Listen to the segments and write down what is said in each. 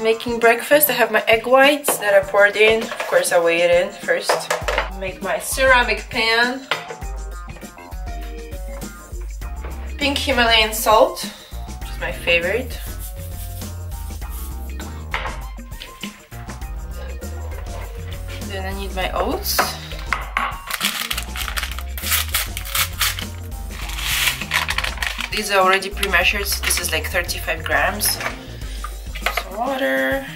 making breakfast. I have my egg whites that I poured in. Of course, I weigh it in first. Make my ceramic pan. Pink Himalayan salt, which is my favorite. Then I need my oats. These are already pre-measured, so this is like 35 grams. Some water.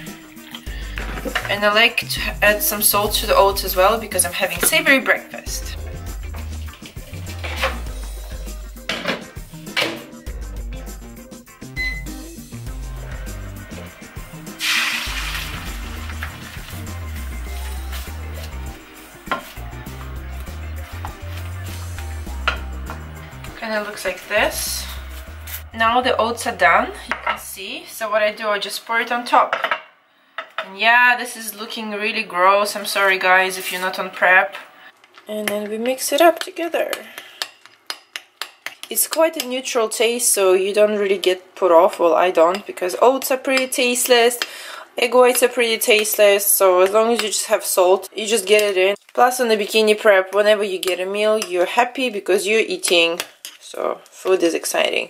And I like to add some salt to the oats as well because I'm having savory breakfast. Kind of looks like this. Now the oats are done, you can see. So what I do, I just pour it on top. And yeah, this is looking really gross. I'm sorry guys if you're not on prep. And then we mix it up together. It's quite a neutral taste, so you don't really get put off. Well, I don't, because oats are pretty tasteless. Egg whites are pretty tasteless, so as long as you just have salt, you just get it in. Plus on the bikini prep, whenever you get a meal, you're happy because you're eating. So food is exciting,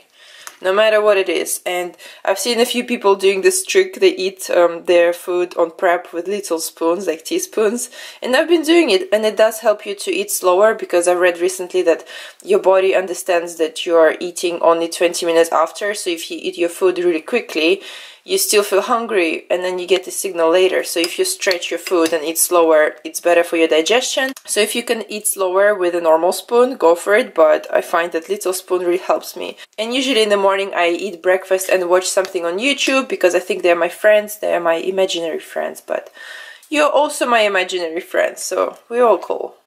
no matter what it is. And I've seen a few people doing this trick. They eat their food on prep with little spoons, like teaspoons. And I've been doing it, and it does help you to eat slower, because I've read recently that your body understands that you are eating only 20 minutes after. So if you eat your food really quickly, you still feel hungry, and then you get the signal later. So if you stretch your food and eat slower, it's better for your digestion. So if you can eat slower with a normal spoon, go for it, but I find that little spoon really helps me. And usually in the morning I eat breakfast and watch something on YouTube, because I think they're my friends, they're my imaginary friends, but you're also my imaginary friends, so we're all cool.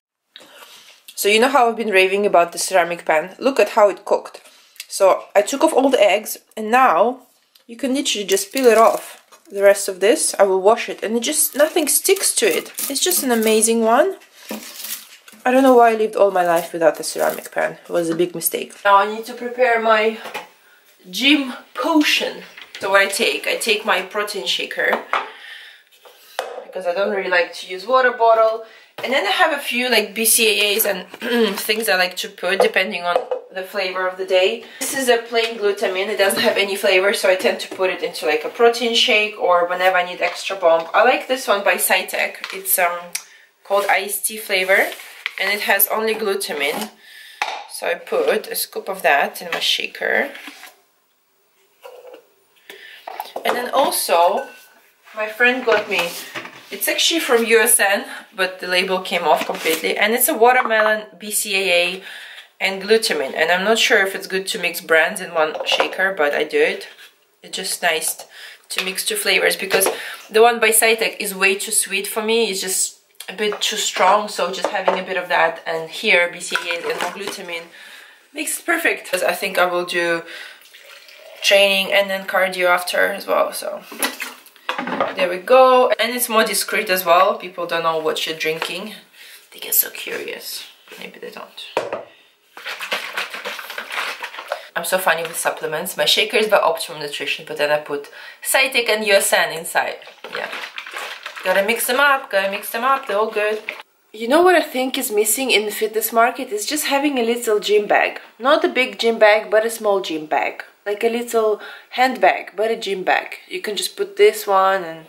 So you know how I've been raving about the ceramic pan? Look at how it cooked. So I took off all the eggs, and now you can literally just peel it off. The rest of this, I will wash it, and it just, nothing sticks to it. It's just an amazing one. I don't know why I lived all my life without a ceramic pan. It was a big mistake. Now I need to prepare my gym potion. So what I take my protein shaker, because I don't really like to use water bottle. And then I have a few like BCAAs and things I like to put depending on the flavor of the day. This is a plain glutamine. It doesn't have any flavor, so I tend to put it into like a protein shake, or whenever I need extra bump. I like this one by Cytec. It's called iced tea flavor, and it has only glutamine. So I put a scoop of that in my shaker. And then also my friend got me, it's actually from USN, but the label came off completely, and it's a watermelon, BCAA and glutamine. And I'm not sure if it's good to mix brands in one shaker, but I do it. It's just nice to mix two flavors, because the one by Cytec is way too sweet for me. It's just a bit too strong, so just having a bit of that, and here BCAA and glutamine makes it perfect. Because I think I will do training and then cardio after as well, so there we go. And it's more discreet as well. People don't know what you're drinking. They get so curious. Maybe they don't. I'm so funny with supplements. My shaker is by Optimum Nutrition, but then I put Cytec and USN inside. Yeah. Gotta mix them up, they're all good. You know what I think is missing in the fitness market is just having a little gym bag. Not a big gym bag, but a small gym bag. Like a little handbag, but a gym bag. You can just put this one, and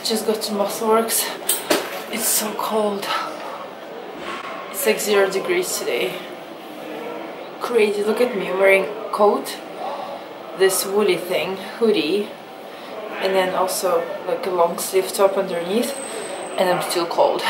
just go to MuscleWorks. It's so cold. It's like 0 degrees today. Crazy. Look at me, I'm wearing a coat, this woolly thing, hoodie, and then also like a long sleeve top underneath, and I'm still cold.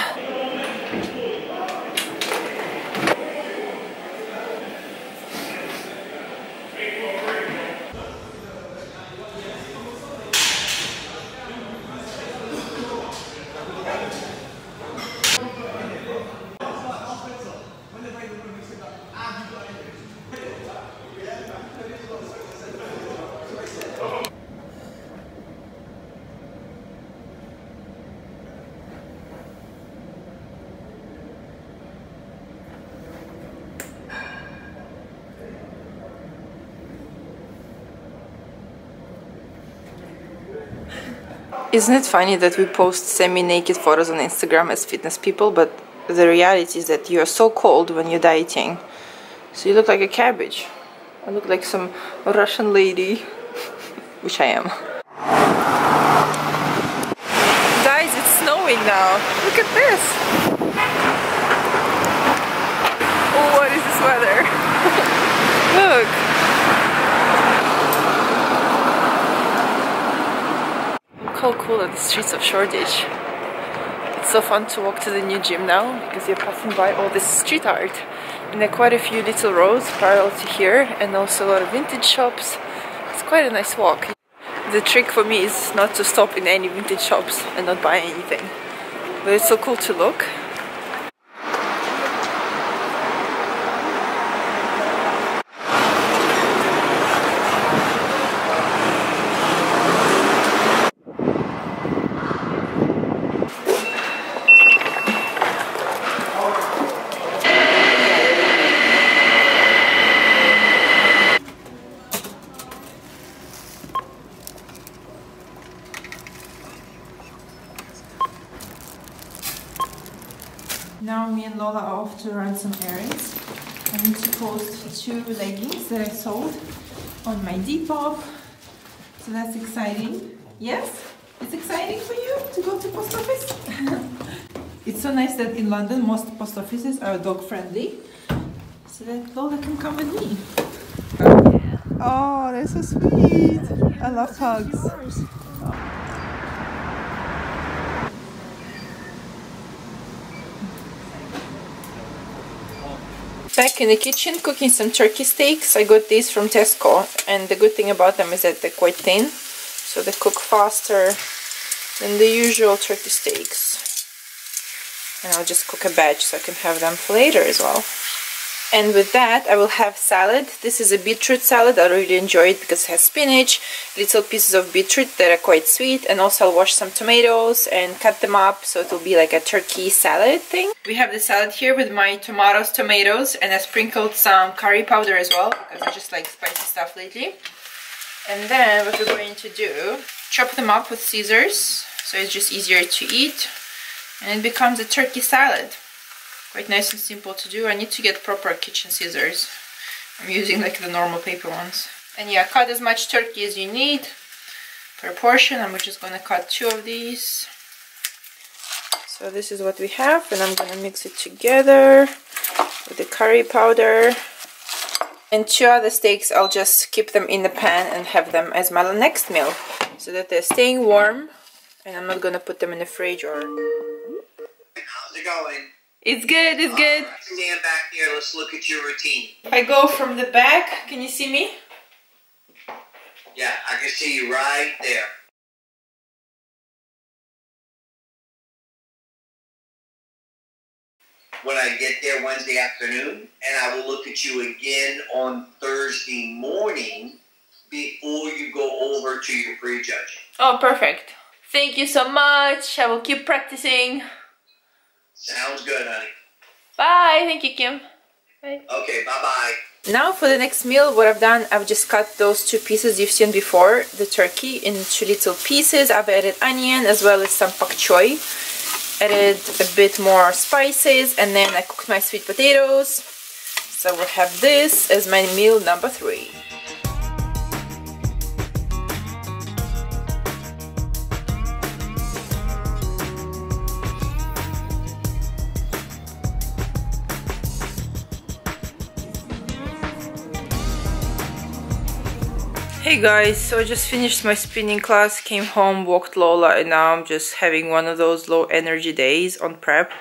Isn't it funny that we post semi-naked photos on Instagram as fitness people, but the reality is that you are so cold when you're dieting. So you look like a cabbage. I look like some Russian lady, which I am. Guys, it's snowing now. Look at this. Oh, what is this weather? Look. How cool are the streets of Shoreditch. It's so fun to walk to the new gym now because you're passing by all this street art. And there are quite a few little roads parallel to here and also a lot of vintage shops. It's quite a nice walk. The trick for me is not to stop in any vintage shops and not buy anything. But it's so cool to look. Now me and Lola are off to run some errands. I need to post 2 leggings that I sold on my Depop. So that's exciting. Yes? It's exciting for you to go to post office? It's so nice that in London most post offices are dog friendly. So that Lola can come with me. Oh, that's so sweet. I love hugs. Back in the kitchen cooking some turkey steaks. I got these from Tesco, and the good thing about them is that they're quite thin, so they cook faster than the usual turkey steaks. And I'll just cook a batch so I can have them for later as well. And with that I will have salad. This is a beetroot salad. I really enjoy it because it has spinach, little pieces of beetroot that are quite sweet, and also I'll wash some tomatoes and cut them up so it will be like a turkey salad thing. We have the salad here with my tomatoes, and I sprinkled some curry powder as well because I just like spicy stuff lately. And then what we're going to do, chop them up with scissors so it's just easier to eat, and it becomes a turkey salad. Quite nice and simple to do. I need to get proper kitchen scissors. I'm using like the normal paper ones. And yeah, cut as much turkey as you need per portion. I'm just gonna cut 2 of these. So this is what we have, and I'm gonna mix it together with the curry powder. And 2 other steaks, I'll just keep them in the pan and have them as my next meal, so that they're staying warm, and I'm not gonna put them in the fridge or... How's it going? It's good, it's good. Stand back here, let's look at your routine. If I go from the back, can you see me? Yeah, I can see you right there. When I get there Wednesday afternoon, and I will look at you again on Thursday morning before you go over to your prejudging. Oh, perfect. Thank you so much. I will keep practicing. Sounds good, honey. Bye. Thank you, Kim. Bye. Okay, bye-bye. Now for the next meal, what I've done, I've just cut those 2 pieces you've seen before, the turkey, into little pieces. I've added onion as well as some pak choy. Added a bit more spices, and then I cooked my sweet potatoes. So we'll have this as my meal number 3. Hey guys, so I just finished my spinning class, came home, walked Lola, and now I'm just having one of those low energy days on prep.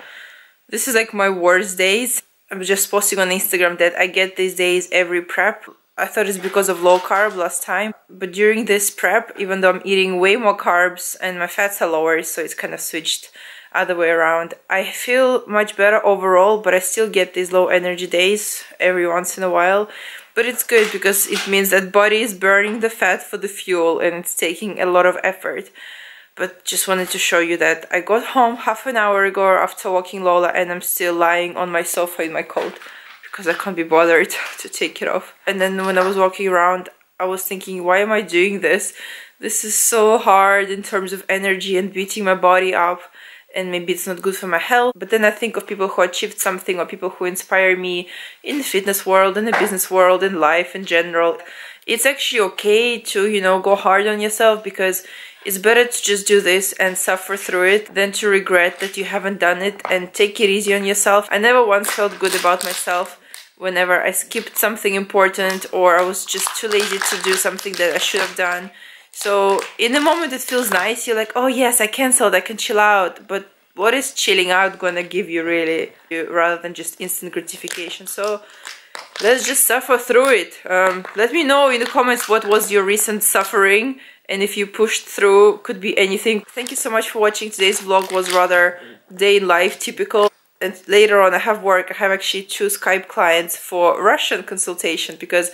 This is like my worst days. I'm just posting on Instagram that I get these days every prep. I thought it's because of low carb last time, but during this prep, even though I'm eating way more carbs and my fats are lower, so it's kind of switched other way around, I feel much better overall, but I still get these low energy days every once in a while. But it's good because it means that body is burning the fat for the fuel, and it's taking a lot of effort. But just wanted to show you that I got home half an hour ago after walking Lola, and I'm still lying on my sofa in my coat because I can't be bothered to take it off. And then when I was walking around, I was thinking, why am I doing this? This is so hard in terms of energy and beating my body up, and maybe it's not good for my health. But then I think of people who achieved something, or people who inspire me in the fitness world, in the business world, in life in general. It's actually okay to, you know, go hard on yourself, because it's better to just do this and suffer through it than to regret that you haven't done it, and take it easy on yourself. I never once felt good about myself whenever I skipped something important, or I was just too lazy to do something that I should have done. So in the moment it feels nice, you're like, oh yes, I canceled, I can chill out. But what is chilling out gonna give you really, rather than just instant gratification? So let's just suffer through it. Let me know in the comments what was your recent suffering, and if you pushed through. Could be anything. Thank you so much for watching. Today's vlog was rather day in life typical. And later on I have work. I have actually 2 Skype clients for Russian consultation, because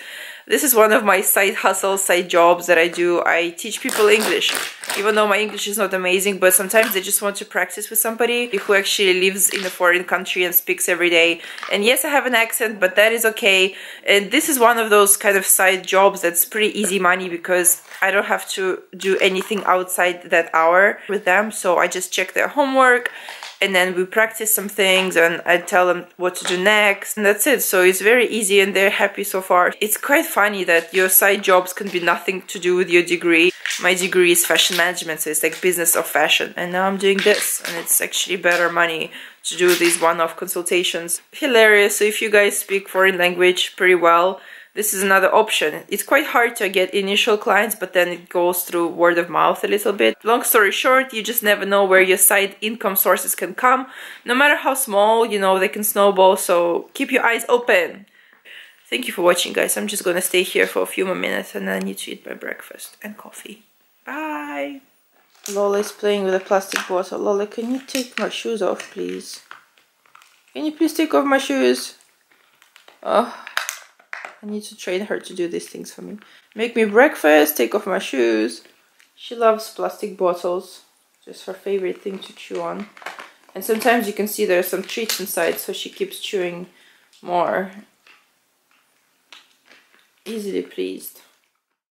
this is one of my side hustles, side jobs that I do. I teach people English, even though my English is not amazing, but sometimes they just want to practice with somebody who actually lives in a foreign country and speaks every day. And yes, I have an accent, but that is okay. And this is one of those kind of side jobs that's pretty easy money, because I don't have to do anything outside that hour with them. So I just check their homework, and then we practice some things, and I tell them what to do next, and that's it. So it's very easy, and they're happy so far. It's quite funny that your side jobs can be nothing to do with your degree. My degree is fashion management, so it's like business of fashion, and now I'm doing this, and it's actually better money to do these one-off consultations. Hilarious. So if you guys speak foreign language pretty well, this is another option. It's quite hard to get initial clients, but then it goes through word of mouth a little bit. Long story short, you just never know where your side income sources can come. No matter how small, you know, they can snowball, so keep your eyes open. Thank you for watching, guys. I'm just gonna stay here for a few more minutes, and I need to eat my breakfast and coffee. Bye! Lola is playing with a plastic bottle. Lola, can you take my shoes off, please? Can you please take off my shoes? Oh. I need to train her to do these things for me. Make me breakfast, take off my shoes. She loves plastic bottles. Just her favorite thing to chew on. And sometimes you can see there are some treats inside, so she keeps chewing more. Easily pleased.